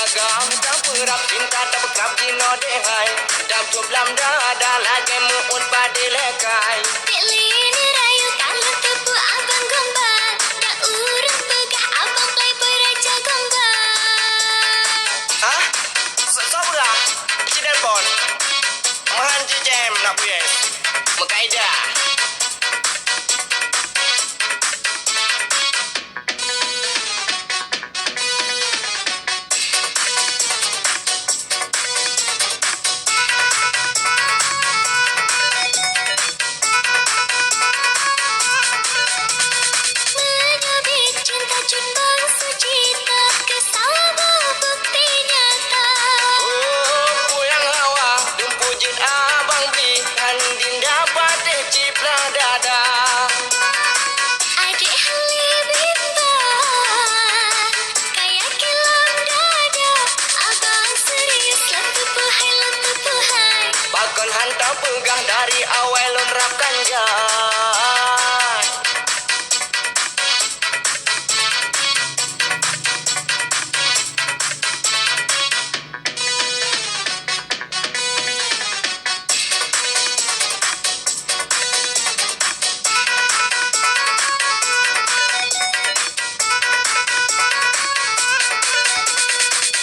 bagam tak perap cinta tak berkerap di no dehai dam tup lam dada lagi muut pada lekai Teli ni rayu kalau tepu abang gombal dah urang pegah abang playboy raja gombal. Hah? Sobra? Ciden pon? Mahan cijem nak buyes Mekaidah Menyabit cinta cumbang sucita kesama bukti nyata. Oh, yang hawa Dumpujit abang beli Handin dapat ciplah dada Adik halibimba kayak kilam dada. Abang serius lam tepuhai. Pakon hantar pegah dari awal lonrakan jai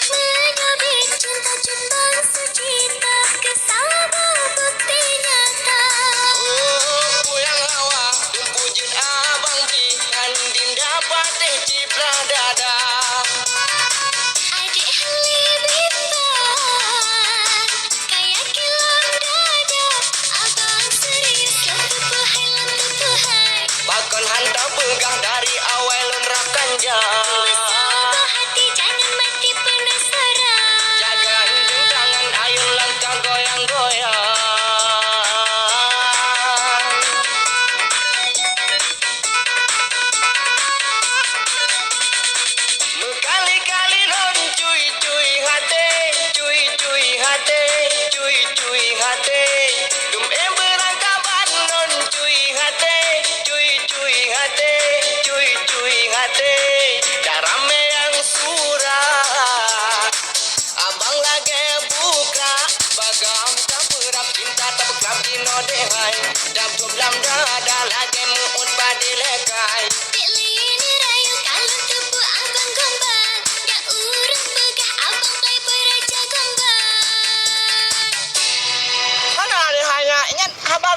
Menyabit cinta cumbang sucita kesama bukti nyata. Oh, yang hawa Dumpujit abang beli Handin dapat ciplah dada Adik halibimba kayak kilam dada. Abang serius lam tepuhai. Pakon hantar pegah dari awal lonrakan jai Bersama hati jangan mati penasaran. Jaga tangan ayun langkah goyang-goyang Berkali-kali non cuy-cuy hati Cuy-cuy hati Cuy-cuy hati Dum berangkapan non cuy hati Cuy-cuy hati Cuy-cuy hati Dah rame yang surat Abang lagi buka Bagam tak perap cinta tak berkerap di no dehai Dam tup lam dada lagi muut pada lekai Dek